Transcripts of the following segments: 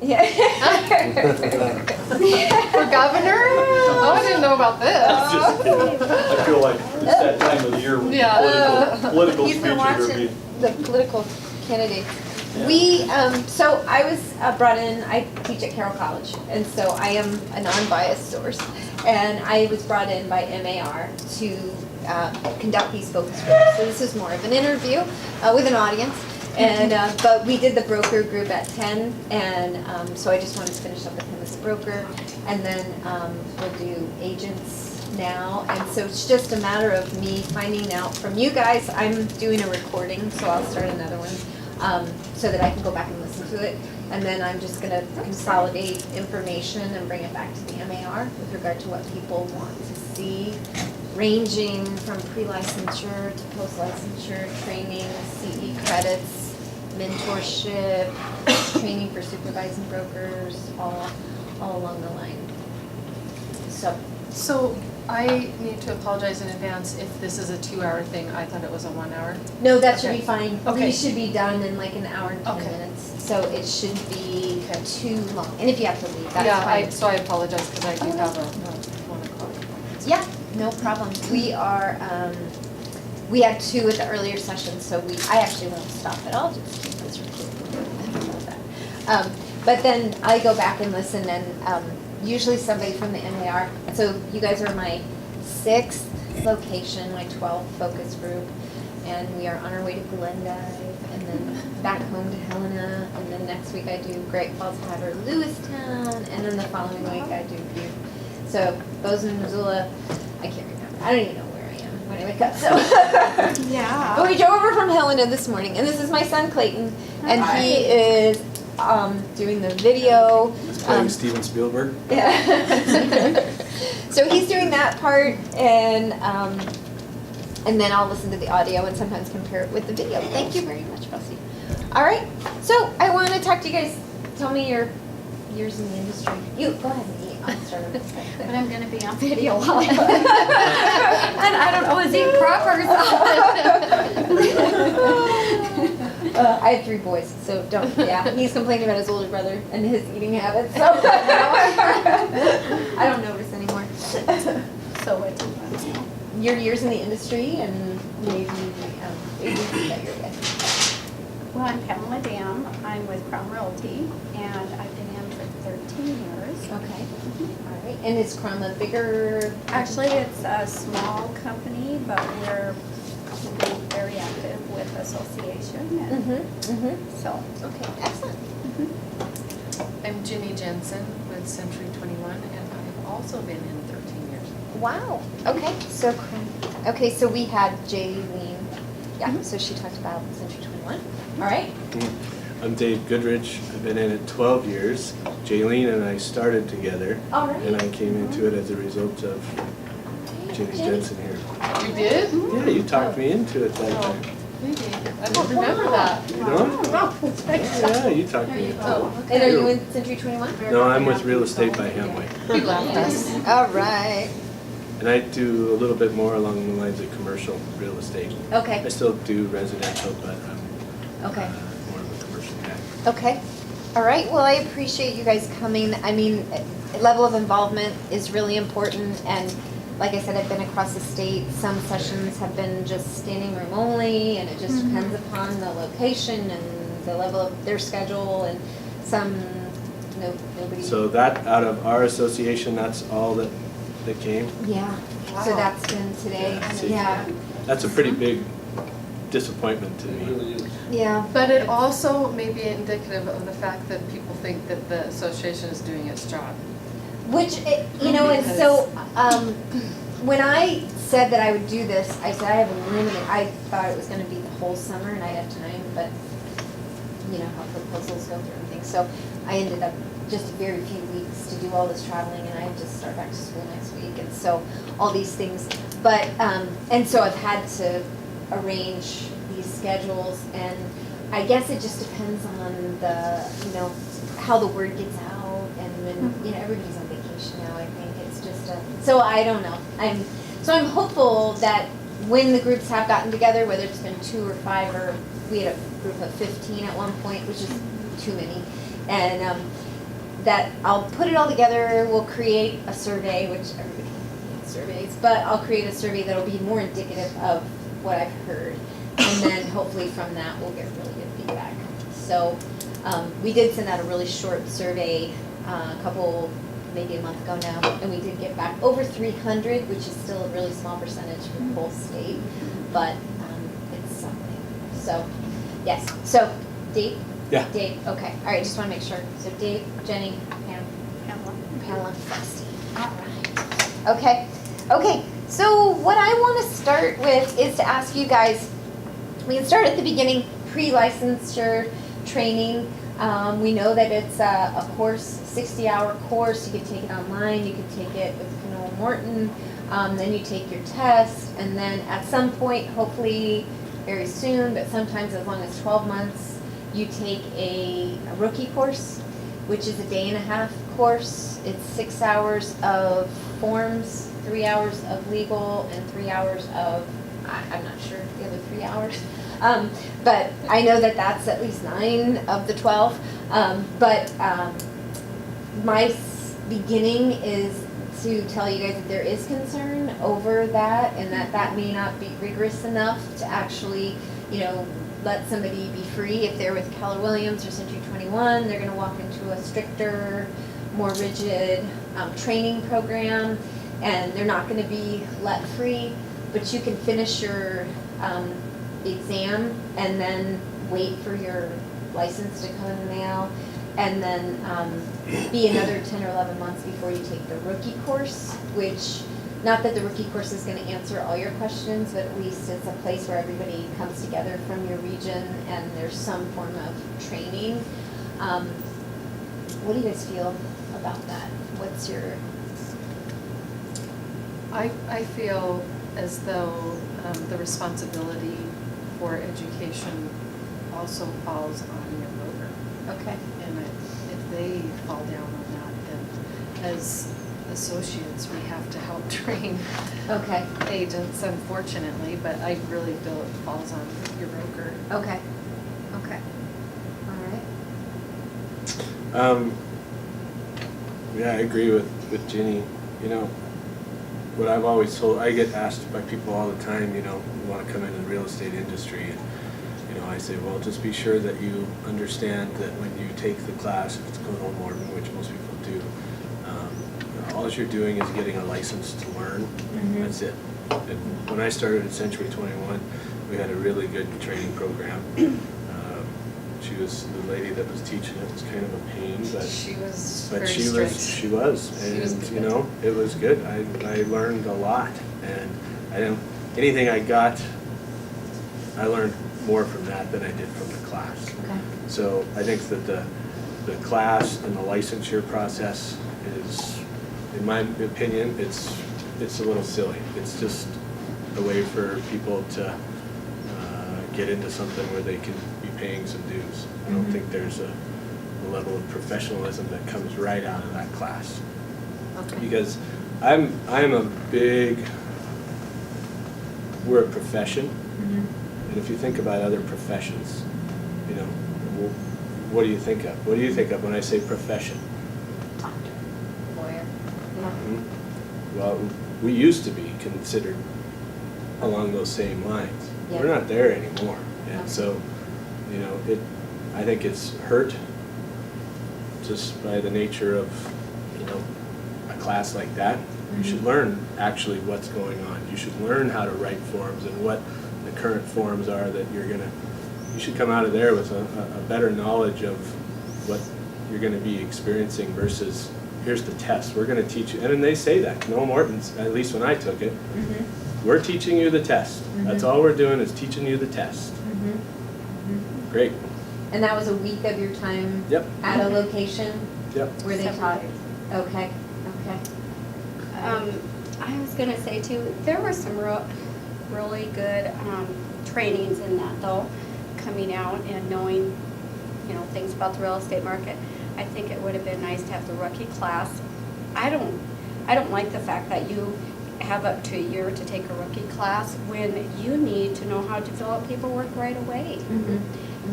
Yeah. For governor? Oh, I didn't know about this. Just kidding. I feel like it's that time of the year when Yeah. political He's been speeches are watching being. the political candidates. Yeah. We, so I was brought in, I teach at Carroll College, and so I am a non-biased source. And I was brought in by MAR to conduct these focus groups. So this is more of an interview with an audience. And, but we did the broker group at 10, and so I just wanted to finish up with him as a broker. And then we'll do agents now. And so it's just a matter of me finding out from you guys. I'm doing a recording, so I'll start another one so that I can go back and listen to it. And then I'm just gonna consolidate information and bring it back to the MAR with regard to what people want to see, ranging from pre-licensure to post-licensure, training, CE credits, mentorship, training for supervising brokers, all along the line. So I need to apologize in advance if this is a 2-hour thing. I thought it was a 1 hour. No, that should Okay. be fine. Okay. We should be done in like an hour and 10 Okay. minutes. So it shouldn't be too long. And if you have to leave, that's Yeah, fine. so I apologize because I do have a 1 o'clock. Yeah, no problem. We are, we had 2 at the earlier session, so I actually won't stop it. I'll just keep this recording. But then I go back and listen, and usually somebody from the MAR, so you guys are my 6th location, my 12th focus group, and we are on our way to Glendive, and then back home to Helena, and then next week I do Great Falls, Hatter, Lewistown, and then the following week I do Butte. So Bozeman, Missoula, I can't remember. I don't even know where I am when I wake up, so. Yeah. But we drove over from Helena this morning, and this is my son Clayton, and he is doing the video. Playing Steven Spielberg. Yeah. So he's doing that part, and then I'll listen to the audio and sometimes compare it with the video. Thank you very much, Rusty. All right, so I want to talk to you guys. Tell me your years in the industry. You go ahead and eat. I'll start with But I'm gonna be on video while I and I don't always eat proper, I have 3 boys, so don't. Yeah, he's complaining about his older brother and his eating habits. So I don't notice anymore. So it's, Your years in the industry and maybe agencies that you're with. well, I'm Pamela Dam. I'm with Crown Realty, and I've been in for 13 years. Okay. All right. And is Crum a bigger? Actually, it's a small company, but we're very active with association, and so. Okay. Excellent. I'm Ginny Jensen with Century 21, and I've also been in 13 years. Wow. Okay. So Crum. Okay. So we had Jaylene. Yeah. So she talked about Century 21. All right. I'm Dave Goodrich. I've been in it 12 years. Jaylene and I started together, All right. and I came into it as a result of Ginny Jensen here. You did? Yeah, you talked me into it that time. Maybe. I don't remember that. You know? Yeah, you talked me into it. And are you in Century 21? No, I'm with Real Estate by Hamway. You left us. All right. And I do a little bit more along the lines of commercial real estate. I Okay. still do residential, but I'm Okay. more of a commercial guy. Okay. All right. Well, I appreciate you guys coming. I mean, level of involvement is really important. And like I said, I've been across the state. Some sessions have been just standing room only, and it just depends upon the location and the level of their schedule. And some, nobody. So that, out of our association, that's all that came? Yeah. Wow. So that's been today. Yeah, see. Yeah. That's a pretty big disappointment to me. Yeah. But it also may be indicative of the fact that people think that the association is doing its job. Which, and so, when I said that I would do this, I said I have a limited, I thought it was gonna be the whole summer and I'd have time, but you know how proposals go through and things. So I ended up just very few weeks to do all this traveling, and I just start back to school next week, and so all these things. But, and so I've had to arrange these schedules, and I guess it just depends on the, how the word gets out, and when, everybody's on vacation now, I think it's just so I don't know. So I'm hopeful that when the groups have gotten together, whether it's been 2 or 5, or we had a group of 15 at one point, which is too many, and that I'll put it all together, we'll create a survey, which everybody hates surveys, but I'll create a survey that'll be more indicative of what I've heard. And then hopefully from that, we'll get really good feedback. So we did send out a really short survey maybe a month ago now, and we did get back over 300, which is still a really small percentage for the whole state, but it's something. So, yes. So, Dave? Yeah. Dave, okay. All right, just want to make sure. So Dave, Jenny, Pam, Pamela, Frosty. All right. Okay. Okay. So what I want to start with is to ask you guys, we can start at the beginning, pre-licensure training. We know that it's a course, 60-hour course. You could take it online. You could take it with Knoll Morton. Then you take your test. And then at some point, hopefully very soon, but sometimes as long as 12 months, you take a rookie course, which is a day-and-a-half course. It's 6 hours of forms, 3 hours of legal, and 3 hours of, I'm not sure the other 3 hours. But I know that that's at least 9 of the 12. My beginning is to tell you guys that there is concern over that, and that may not be rigorous enough to actually, let somebody be free. If they're with Keller Williams or Century 21, they're going to walk into a stricter, more rigid training program, and they're not going to be let free. But you can finish your exam and then wait for your license to come in the mail, and then be another 10 or 11 months before you take the rookie course, which, not that the rookie course is going to answer all your questions, but at least it's a place where everybody comes together from your region and there's some form of training. What do you guys feel about that? What's your... I feel as though the responsibility for education also falls on your broker. Okay. And if they fall down on that, then as associates, we have to help train Okay. agents, unfortunately, but I really feel it falls on your broker. Okay. Okay. All right. Yeah, I agree with Ginny. What I've always told, I get asked by people all the time, you want to come into the real estate industry, and I say, well, just be sure that you understand that when you take the class, if it's Knoll Morton, which most people do, all you're doing is getting a license to learn. Mm-hmm. That's it. And when I started at Century 21, we had a really good training program. She was the lady that was teaching it was kind of a pain, but She was but very she strict. was, She was and good. it was good. I learned a lot, and anything I got, I learned more from that than I did from the class. Okay. So I think that the class and the licensure process is, in my opinion, it's a little silly. It's just a way for people to get into something where they can be paying some dues. I don't think there's a level of professionalism that comes right out of that class. Okay. Because I'm a big, we're a profession, and if you think about other professions, what do you think of? What do you think of when I say profession? Doctor, lawyer. Well, we used to be considered along those same lines. Yeah. We're not there anymore, and Okay. so, I think it's hurt just by the nature of, a class like that. You should learn actually what's going on. You should learn how to write forms and what the current forms are that you should come out of there with a better knowledge of what you're gonna be experiencing versus, here's the test, we're gonna teach you, and then they say that, Knoll Morton's, at least when I took it, we're teaching you the test. That's all we're doing is teaching you the test. Great. And that was a week of your time Yep. at a location Yep. where they 7 taught? days. Okay. I was gonna say too, there were some really good trainings in that though, coming out and knowing, things about the real estate market. I think it would have been nice to have the rookie class. I don't like the fact that you have up to a year to take a rookie class when you need to know how to fill out paperwork right away.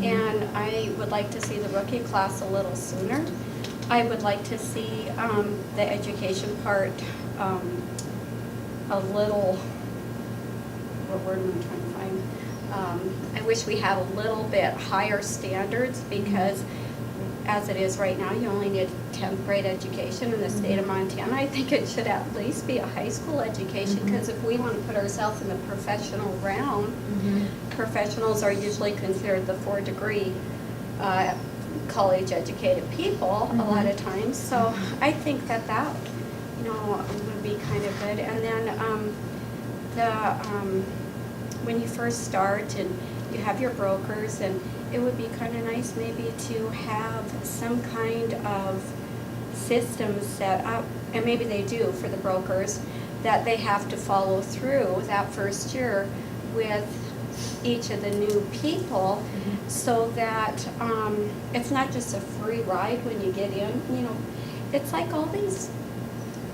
And I would like to see the rookie class a little sooner. I would like to see the education part a little, what word am I trying to find? I wish we had a little bit higher standards, because as it is right now, you only need a 10th grade education in the state of Montana. I think it should at least be a high school education, because if we want to put ourselves in the professional realm, professionals are usually considered the 4-degree college educated people a lot of times. So I think that would be kind of good. And then when you first start and you have your brokers, and it would be kind of nice maybe to have some kind of system set up, and maybe they do for the brokers, that they have to follow through that first year with each of the new people, so that it's not just a free ride when you get in. You know, it's like all these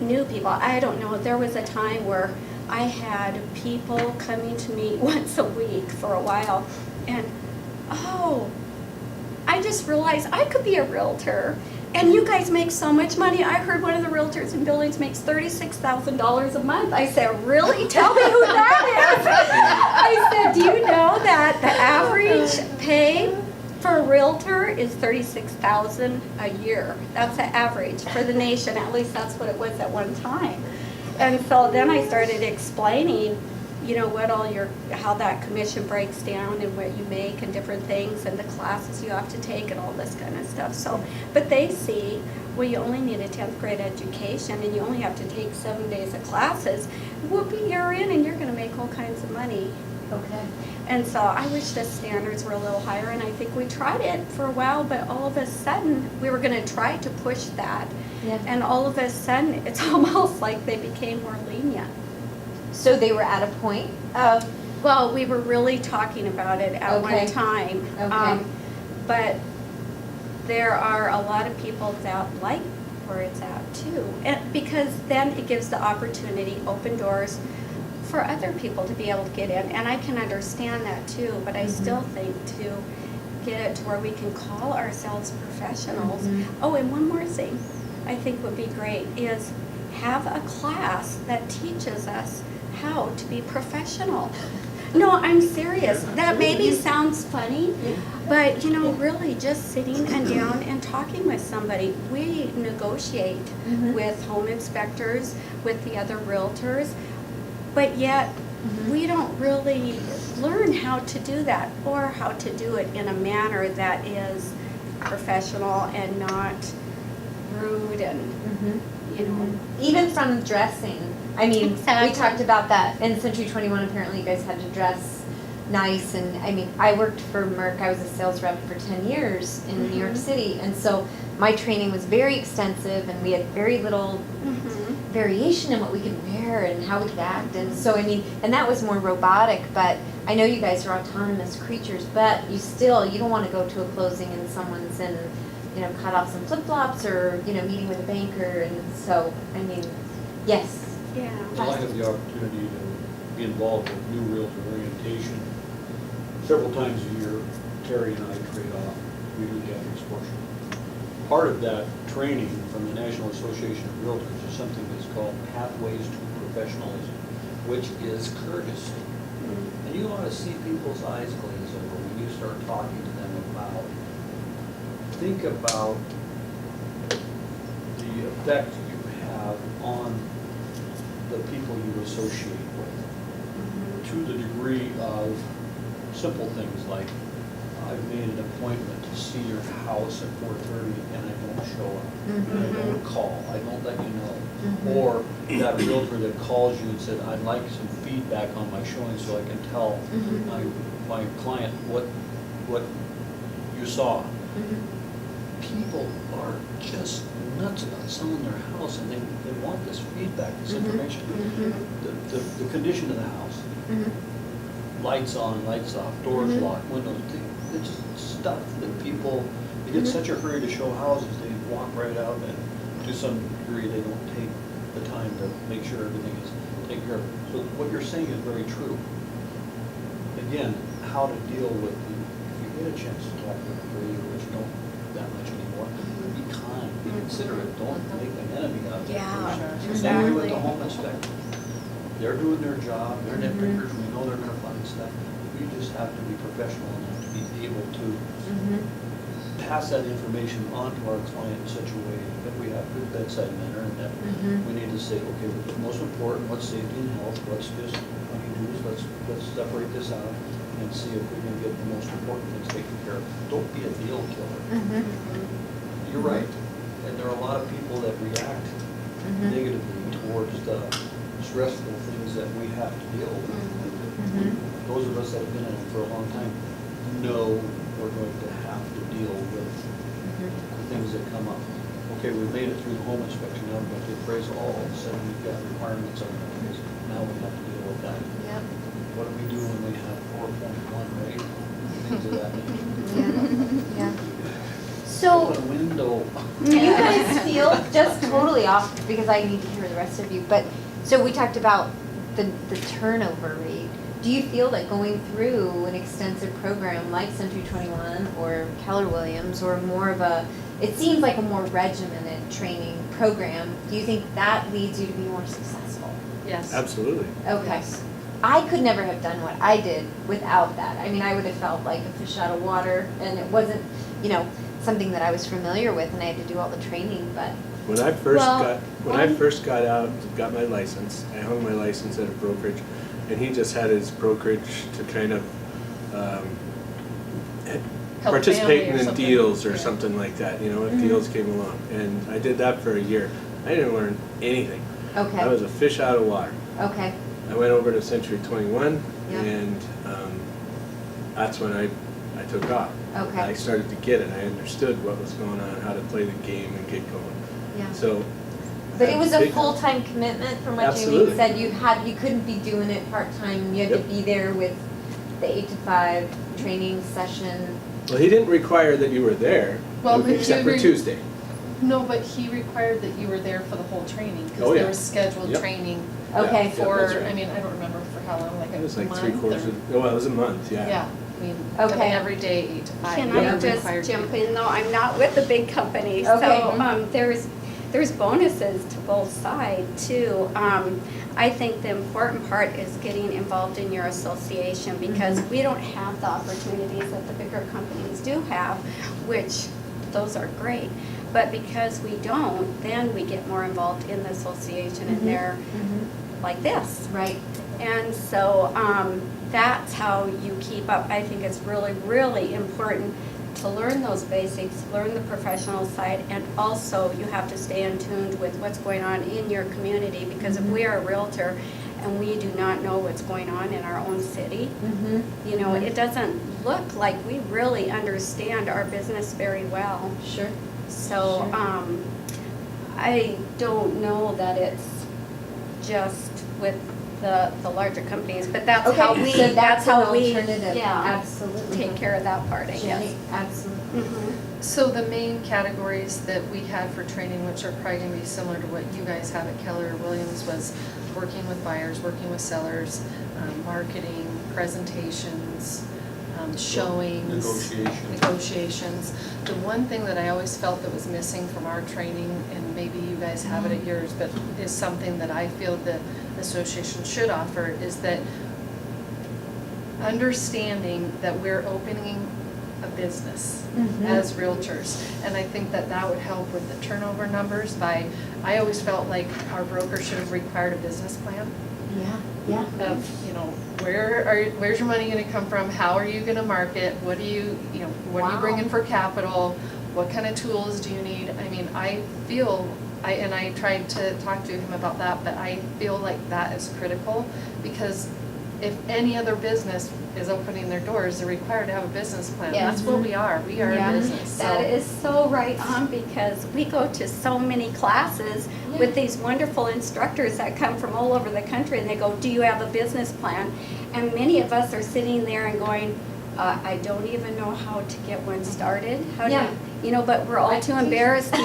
new people. I don't know, there was a time where I had people coming to me once a week for a while, and I just realized I could be a realtor, and you guys make so much money. I heard one of the realtors in Billings makes $36,000 a month. I said, really? Tell me who that is. I said, do you know that the average pay for a realtor is $36,000 a year? That's the average for the nation. At least that's what it was at one time. And so then I started explaining, you know, how that commission breaks down and what you make and different things and the classes you have to take and all this kind of stuff. So, but they see, well, you only need a 10th grade education and you only have to take 7 days of classes. Whoopie, you're in and you're going to make all kinds of money. Okay. And so I wish the standards were a little higher, and I think we tried it for a while, but all of a sudden we were going to try to push that. Yeah. And all of a sudden it's almost like they became more lenient. So they were at a point of, Well, we were really talking about it at Okay. one time. Okay. But there are a lot of people that like where it's at too. And because then it gives the opportunity, open doors for other people to be able to get in. And I can understand that too, but I still think to get it to where we can call ourselves professionals. Oh, and one more thing I think would be great is have a class that teaches us how to be professional. No, I'm serious. That maybe sounds funny, but you know, really just sitting and down and talking with somebody. We negotiate with home inspectors, with the other realtors, but yet we don't really learn how to do that, or how to do it in a manner that is professional and not rude and, you know. even from dressing. I mean, Exactly. we talked about that in Century 21. Apparently, you guys had to dress nice, and I mean, I worked for Merck. I was a sales rep for 10 years in New York City, and so my training was very extensive, and we had very little variation in what we could wear and how we could act. And so, I mean, and that was more robotic. But I know you guys are autonomous creatures, but you don't want to go to a closing and someone's in, you know, cut off some flip flops, or you know, meeting with a banker. And so, I mean, yes. Yeah. Well, I have the opportunity to be involved with new realtor orientation several times a year. Terry and I trade off. We do the ethics portion. Part of that training from the National Association of Realtors is something that's called Pathways to Professionalism, which is courtesy. And you ought to see people's eyes glaze over when you start talking to them about, think about the effect you have on the people you associate with, to the degree of simple things like, I've made an appointment to see your house at 4:30 and I don't show up. And I don't call, I don't let you know. Or that realtor that calls you and said, I'd like some feedback on my showing so I can tell my client what you saw. People are just nuts about selling their house, and they want this feedback, this information. The condition of the house, lights on, lights off, doors locked, windows, it's stuff that people, they get such a hurry to show houses, they walk right out, and to some degree they don't take the time to make sure everything is taken care of. So what you're saying is very true. Again, how to deal with if you get a chance to talk with a realtor, which you don't that much anymore, be kind, be consider it, don't make an enemy out of it. Yeah, Same way with exactly. the home inspector. They're doing their job, they're nitpickers, we know they're gonna find stuff. We just have to be professional enough to be able to pass that information on to our client in such a way that we have good bedside manner and that we need to say, okay, what's most important, what's safety and health, what's just honey-do's, let's separate this out and see if we can get the most important things taken care of. Don't be a deal killer. You're right, and there are a lot of people that react negatively towards the stressful things that we have to deal with. Those of us that have been in it for a long time know we're going to have to deal with the things that come up. Okay, we made it through the home inspection, now we've got the appraisal, all of a sudden we've got requirements on things. Now we have to deal with that. Yep. Mm-hmm. What do we do when we have 4.1 rate? Things of that nature. Yeah. So, Open a window. do you guys feel, just totally off, because I need to hear the rest of you, but, so we talked about the turnover rate. Do you feel that going through an extensive program like Century 21 or Keller Williams or more of a, it seems like a more regimented training program, do you think that leads you to be more successful? Yes. Absolutely. Okay. Yes. I could never have done what I did without that. I mean, I would have felt like a fish out of water, and it wasn't, you know, something that I was familiar with, and I had to do all the training, but. When I first got out, got my license, I hung my license at a brokerage, and he just had his brokerage to kind of Help participate family or in something. deals or Yeah. something like that, you know, if deals came along. And I did that for a year. I didn't learn anything. Okay. I was a fish out of water. Okay. I went over to Century 21, Yeah. and that's when I took off. Okay. I started to get it. I understood what was going on, how to play the game and get going. Yeah. So. But it was a big- full-time commitment from what Absolutely. Jimmy said. You couldn't be doing it part-time. You had to Yep. be there with the 8 to 5 training session. Well, he didn't require that you were there, Well, but except for you Tuesday. No, but he required that you were there for the whole training, Oh, because yeah. there was scheduled Yep. training Okay. Yeah, for, that's right. I mean, I don't remember for how long, like a It was like month 3/4 or- of, well, it was a month, yeah. Yeah, I mean, Okay. every day, 8 to 5. Can you I were required just to. jump in though? I'm not with the big company, Okay. so there's bonuses to both sides too. I think the important part is getting involved in your association because we don't have the opportunities that the bigger companies do have, which those are great. But because we don't, then we get more involved in the association and they're like this. Right. And so that's how you keep up. I think it's really, really important to learn those basics, learn the professional side, and also you have to stay in tune with what's going on in your community because if we are a realtor and we do not know what's going on in our own city, you know, it doesn't look like we really understand our business very well. Sure. So, I don't know that it's just with the larger companies, but that's how we, so that's how an we, alternative. yeah, Absolutely. take care of that part, I guess. Jenny, absolutely. Mhm. So the main categories that we had for training, which are probably gonna be similar to what you guys have at Keller Williams, was working with buyers, working with sellers, marketing, presentations, showings. Negotiations. The one thing that I always felt that was missing from our training, and maybe you guys have it at yours, but is something that I feel the association should offer, is that understanding that we're opening a business as realtors. And I think that that would help with the turnover numbers by, I always felt like our broker should have required a business plan Yeah. of, you know, where's your money gonna come from? How are you gonna market? What do you know, what are you Wow. bringing for capital? What kind of tools do you need? I mean, I feel, and I tried to talk to him about that, but I feel like that is critical because if any other business is opening their doors, they're required to have a business plan. Yeah. That's what we are. We are Yeah. a business. So. That is so right on because we go to so many classes with these wonderful instructors that come from all over the country and they go, do you have a business plan? And many of us are sitting there and going, I don't even know how to get one started. How do Yeah. you know, but we're all too embarrassed to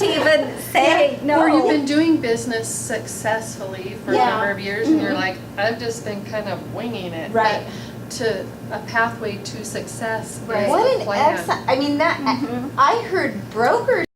even, say no. Or you've been doing business successfully for a Yeah. number of years and you're like, I've just been kind of winging it. Right. But to a pathway to success Right. is What a an plan. excellent, I mean, that, Mhm. I heard brokers